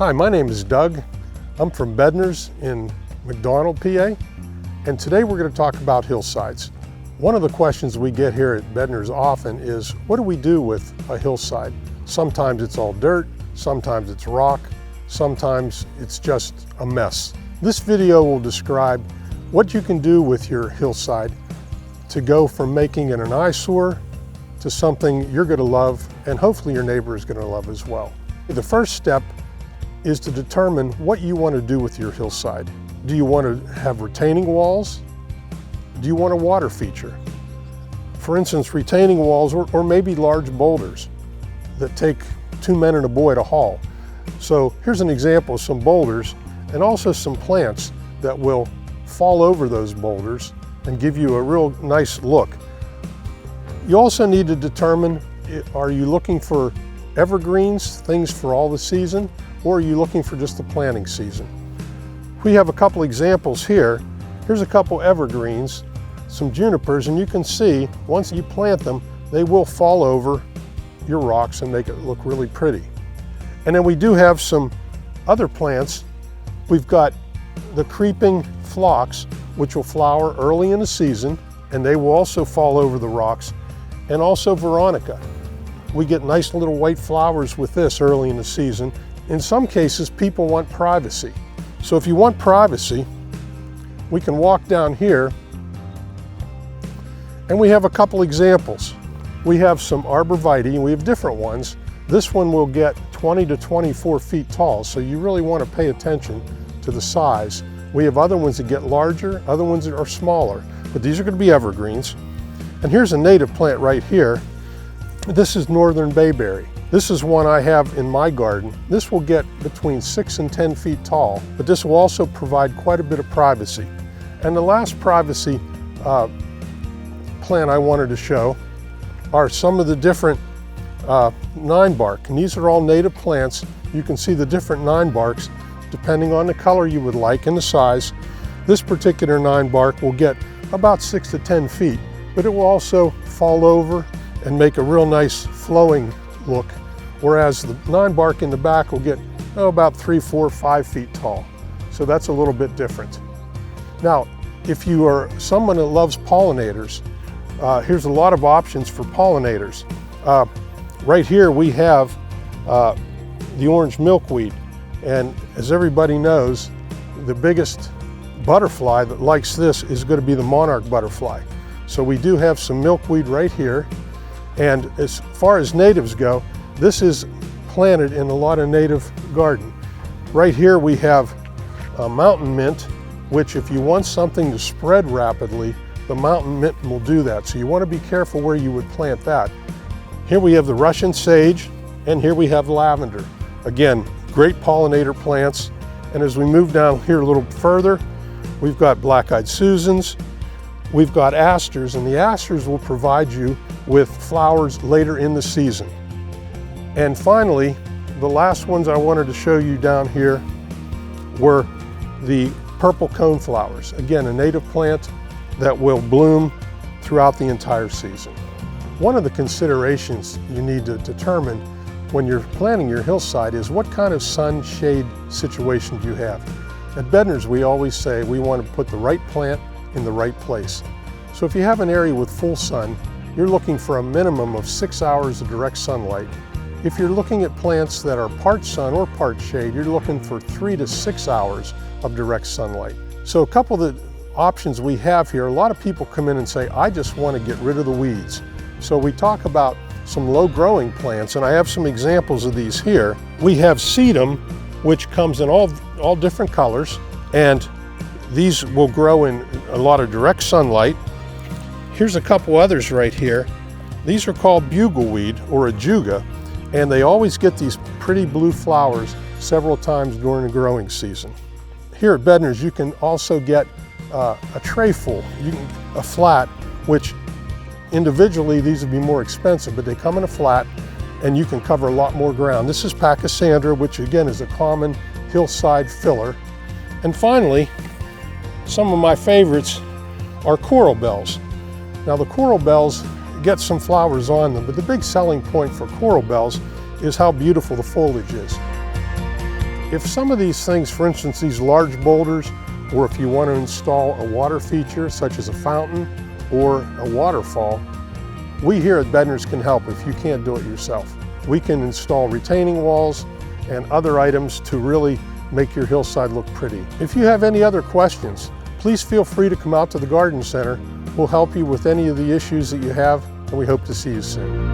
Hi, my name is Doug. I'm from Bednar's in McDonald, PA, and today we're going to talk about hillsides. One of the questions we get here at Bednar's often is, what do we do with a hillside? Sometimes it's all dirt, sometimes it's rock, sometimes it's just a mess. This video will describe what you can do with your hillside to go from making it an eyesore to something you're going to love and hopefully your neighbor is going to love as well. The first step is to determine what you want to do with your hillside. Do you want to have retaining walls? Do you want a water feature? For instance, retaining walls or maybe large boulders that take 2 men and a boy to haul. So here's an example of some boulders and also some plants that will fall over those boulders and give you a real nice look. You also need to determine, are you looking for evergreens, things for all the season, or are you looking for just the planting season? We have a couple examples here. Here's a couple evergreens, some junipers, and you can see once you plant them, they will fall over your rocks and make it look really pretty. And then we do have some other plants. We've got the creeping phlox, which will flower early in the season, and they will also fall over the rocks, and also veronica. We get nice little white flowers with this early in the season. In some cases, people want privacy. So if you want privacy, we can walk down here and we have a couple examples. We have some arborvitae, and we have different ones. This one will get 20 to 24 feet tall, so you really want to pay attention to the size. We have other ones that get larger, other ones that are smaller, but these are going to be evergreens. And here's a native plant right here. This is northern bayberry. This is one I have in my garden. This will get between 6 and 10 feet tall, but this will also provide quite a bit of privacy. And the last privacy plant I wanted to show are some of the different 9-bark. And these are all native plants. You can see the different 9-barks depending on the color you would like and the size. This particular 9-bark will get about 6 to 10 feet, but it will also fall over and make a real nice flowing look, whereas the 9-bark in the back will get about 3, 4, 5 feet tall. So that's a little bit different. Now, if you are someone that loves pollinators, here's a lot of options for pollinators. Right here we have the orange milkweed, and as everybody knows, the biggest butterfly that likes this is going to be the monarch butterfly. So we do have some milkweed right here. And as far as natives go, this is planted in a lot of native garden. Right here we have a mountain mint, which if you want something to spread rapidly, the mountain mint will do that. So you want to be careful where you would plant that. Here we have the Russian sage, and here we have lavender. Again, great pollinator plants. And as we move down here a little further, we've got black-eyed Susans, we've got asters, and the asters will provide you with flowers later in the season. And finally, the last ones I wanted to show you down here were the purple coneflowers. Again, a native plant that will bloom throughout the entire season. One of the considerations you need to determine when you're planting your hillside is what kind of sun shade situation do you have. At Bednar's, we always say we want to put the right plant in the right place. So if you have an area with full sun, you're looking for a minimum of 6 hours of direct sunlight. If you're looking at plants that are part sun or part shade, you're looking for 3 to 6 hours of direct sunlight. So a couple of the options we have here, a lot of people come in and say, I just want to get rid of the weeds. So we talk about some low growing plants, and I have some examples of these here. We have sedum, which comes in all different colors, and these will grow in a lot of direct sunlight. Here's a couple others right here. These are called bugleweed or ajuga, and they always get these pretty blue flowers several times during the growing season. Here at Bednar's, you can also get a tray full, a flat, which individually these would be more expensive, but they come in a flat and you can cover a lot more ground. This is Pachysandra, which again is a common hillside filler. And finally, some of my favorites are coral bells. Now the coral bells get some flowers on them, but the big selling point for coral bells is how beautiful the foliage is. If some of these things, for instance, these large boulders, or if you want to install a water feature such as a fountain or a waterfall, we here at Bednar's can help if you can't do it yourself. We can install retaining walls and other items to really make your hillside look pretty. If you have any other questions, please feel free to come out to the Garden Center. We'll help you with any of the issues that you have, and we hope to see you soon.